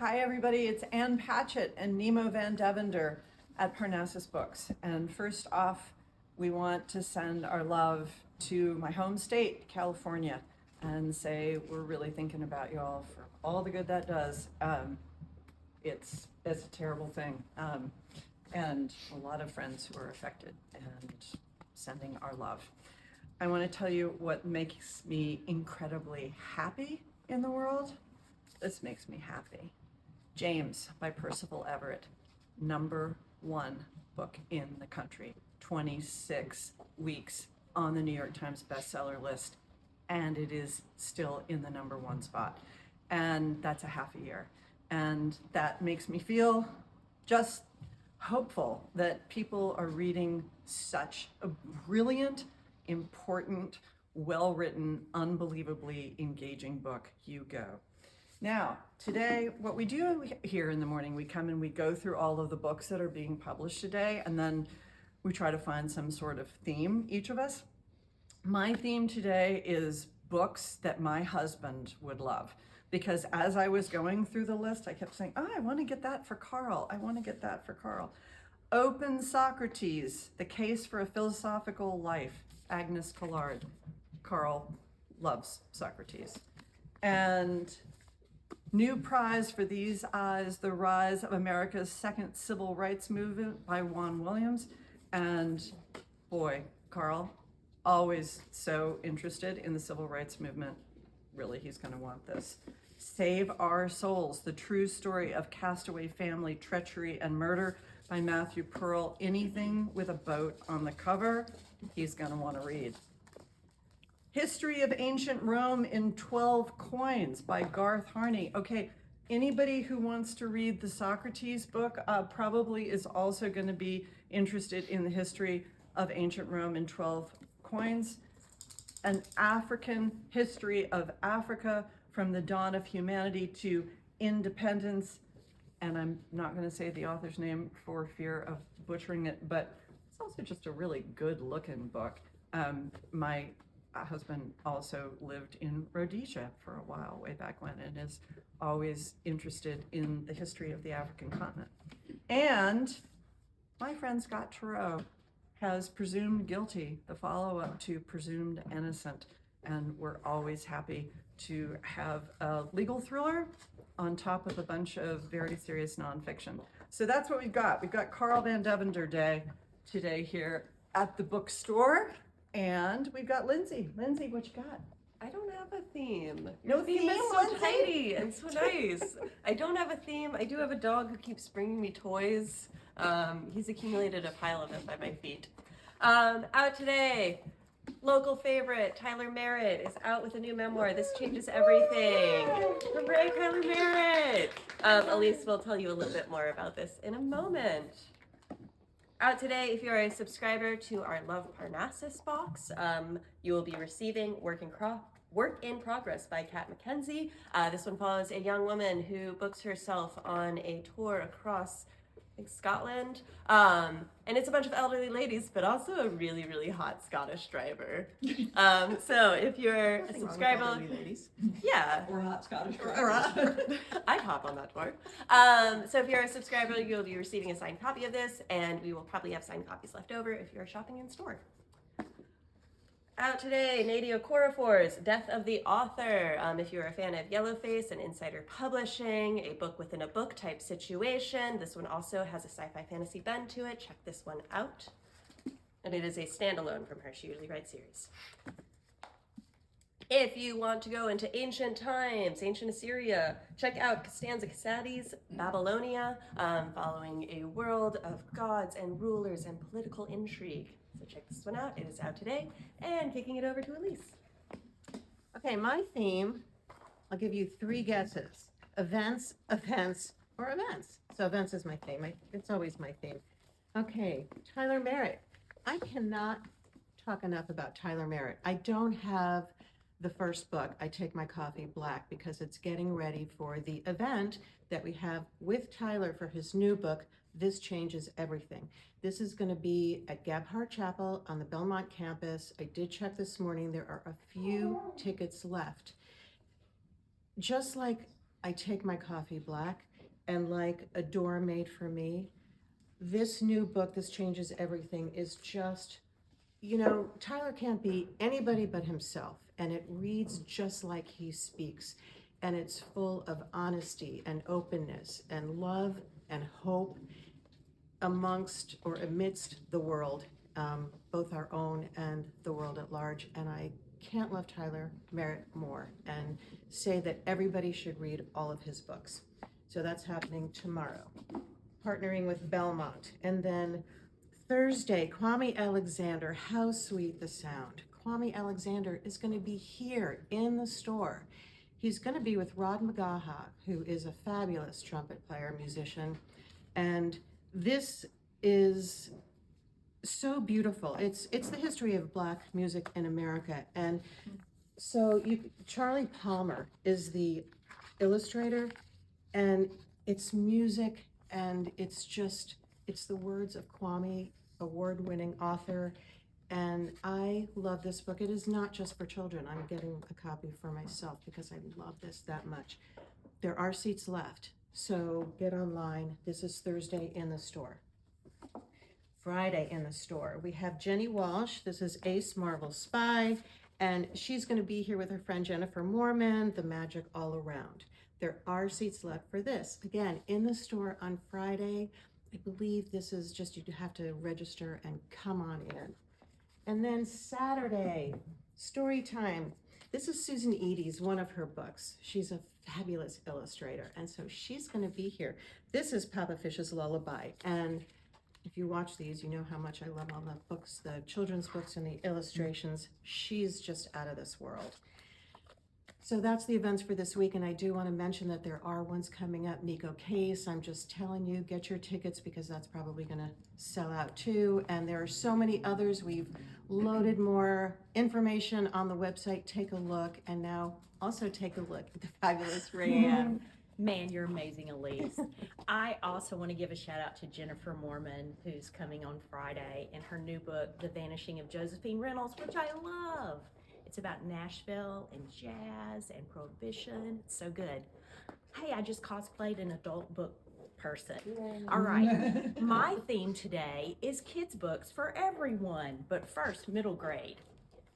Hi everybody, it's Ann Patchett and Nemo Van Devender at Parnassus Books. And first off, we want to send our love to my home state, California, and say we're really thinking about y'all for all the good that does. It's a terrible thing. And a lot of friends who are affected, and sending our love. I want to tell you what makes me incredibly happy in the world. This makes me happy. James by Percival Everett, #1 book in the country, 26 weeks on the New York Times bestseller list, and it is still in the #1 spot. And that's a half a year. And that makes me feel just hopeful that people are reading such a brilliant, important, well-written, unbelievably engaging book. You go. Now, today, what we do here in the morning, we come and we go through all of the books that are being published today, and then we try to find some sort of theme, each of us. My theme today is books that my husband would love, because as I was going through the list, I kept saying, oh, I want to get that for Carl. I want to get that for Carl. Open Socrates, The Case for a Philosophical Life, Agnes Collard. Carl loves Socrates. And New Prize for These Eyes, The Rise of America's Second Civil Rights Movement by Juan Williams. And boy, Carl, always so interested in the civil rights movement. Really, he's going to want this. Save Our Souls, The True Story of Castaway Family Treachery and Murder by Matthew Pearl. Anything with a boat on the cover, he's going to want to read. History of Ancient Rome in 12 Coins by Garth Harney. Okay, anybody who wants to read the Socrates book probably is also going to be interested in the history of ancient Rome in 12 Coins. An African history of Africa from the dawn of humanity to independence. And I'm not going to say the author's name for fear of butchering it, but it's also just a really good looking book. My husband also lived in Rhodesia for a while, way back when, and is always interested in the history of the African continent. And my friend Scott Turow has Presumed Guilty, the follow-up to Presumed Innocent, and we're always happy to have a legal thriller on top of a bunch of very serious nonfiction. So that's what we've got. We've got Carl Van Devender Day today here at the bookstore. And we've got Lindsay. Lindsay, what you got? I don't have a theme. No theme, is so Lindsay? tidy and so nice. I don't have a theme. I do have a dog who keeps bringing me toys. He's accumulated a pile of them by my feet. Out today, local favorite, Tyler Merritt is out with a new memoir. This changes everything. Hooray, Tyler Merritt! Elise will tell you a little bit more about this in a moment. Out today, if you're a subscriber to our Love Parnassus box, you will be receiving Work in Progress by Kat McKenzie. This one follows a young woman who books herself on a tour across, I think, Scotland. And it's a bunch of elderly ladies, but also a really, really hot Scottish driver. So if you're a subscriber, ladies. yeah. Or hot Scottish driver. I'd hop on that tour. So if you're a subscriber, you'll be receiving a signed copy of this, and we will probably have signed copies left over if you're shopping in store. Out today, Nadia Okorafor's Death of the Author. If you're a fan of Yellowface and Insider Publishing, a book within a book type situation, this one also has a sci-fi fantasy bend to it. Check this one out. And it is a standalone from her. She usually writes series. If you want to go into ancient times, ancient Assyria, check out Costanza Cassady's Babylonia, following a world of gods and rulers and political intrigue. So check this one out. It is out today. And kicking it over to Elise. Okay, my theme, I'll give you 3 guesses. Events, events, or events. So events is my theme. It's always my theme. Okay, Tyler Merritt. I cannot talk enough about Tyler Merritt. I don't have the first book, I Take My Coffee Black, because it's getting ready for the event that we have with Tyler for his new book, This Changes Everything. This is going to be at Gabhart Chapel on the Belmont campus. I did check this morning. There are a few tickets left. Just like I take my coffee black, and like a door made for me, this new book, This Changes Everything, is just, Tyler can't be anybody but himself, and it reads just like he speaks, and it's full of honesty and openness and love and hope amongst or amidst the world, both our own and the world at large. And I can't love Tyler Merritt more and say that everybody should read all of his books. So that's happening tomorrow, partnering with Belmont. And then Thursday, Kwame Alexander, How Sweet the Sound. Kwame Alexander is going to be here in the store. He's going to be with Rod McGaha, who is a fabulous trumpet player, musician. And this is so beautiful. It's the history of Black music in America. And so Charlie Palmer is the illustrator, and it's music, and it's the words of Kwame, award-winning author. And I love this book. It is not just for children. I'm getting a copy for myself because I love this that much. There are seats left, so get online. This is Thursday in the store. Friday in the store, we have Jenny Walsh. This is Ace Marvel Spy, and she's going to be here with her friend Jennifer Mormon, The Magic All Around. There are seats left for this. Again, in the store on Friday. I believe this is just, you have to register and come on in. And then Saturday, story time. This is Susan Eady's, one of her books. She's a fabulous illustrator, and so she's going to be here. This is Papa Fish's Lullaby, and if you watch these, you know how much I love all the books, the children's books and the illustrations. She's just out of this world. So that's the events for this week, and I do want to mention that there are ones coming up. Nico Case, I'm just telling you, get your tickets because that's probably going to sell out too. And there are so many others. We've loaded more information on the website. Take a look, and now also take a look at the fabulous Rayanne. Man, you're amazing, Elise. I also want to give a shout out to Jennifer Mormon, who's coming on Friday, in her new book, The Vanishing of Josephine Reynolds, which I love. It's about Nashville and jazz and prohibition. It's so good. Hey, I just cosplayed an adult book person. All right. My theme today is kids' books for everyone, but first, middle grade.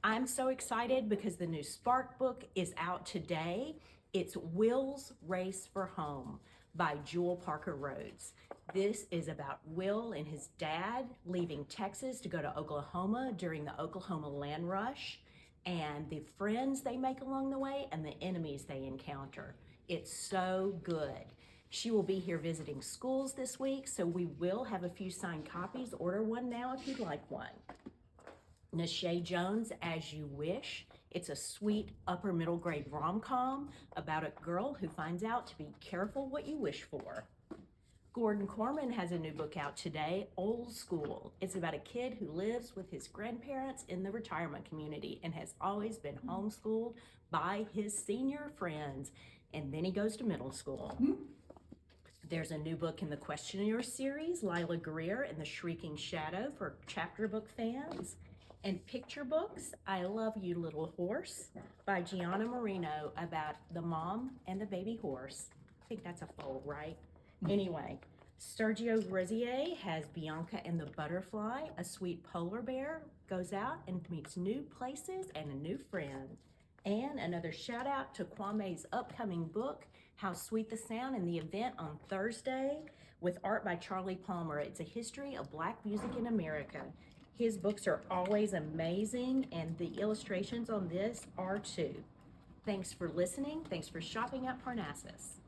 I'm so excited because the new Spark book is out today. It's Will's Race for Home by Jewel Parker Rhodes. This is about Will and his dad leaving Texas to go to Oklahoma during the Oklahoma land rush, and the friends they make along the way and the enemies they encounter. It's so good. She will be here visiting schools this week, so we will have a few signed copies. Order one now if you'd like one. Nashay Jones, As You Wish. It's a sweet upper middle grade rom-com about a girl who finds out to be careful what you wish for. Gordon Corman has a new book out today, Old School. It's about a kid who lives with his grandparents in the retirement community and has always been homeschooled by his senior friends, and then he goes to middle school. There's a new book in the Questionnaire series, Lila Greer and the Shrieking Shadow for chapter book fans. And picture books, I Love You Little Horse by Gianna Marino about the mom and the baby horse. I think that's a foal, right? Anyway, Sergio Grazier has Bianca and the Butterfly. A sweet polar bear goes out and meets new places and a new friend. And another shout out to Kwame's upcoming book, How Sweet the Sound, and the event on Thursday with art by Charlie Palmer. It's a history of Black music in America. His books are always amazing, and the illustrations on this are too. Thanks for listening. Thanks for shopping at Parnassus.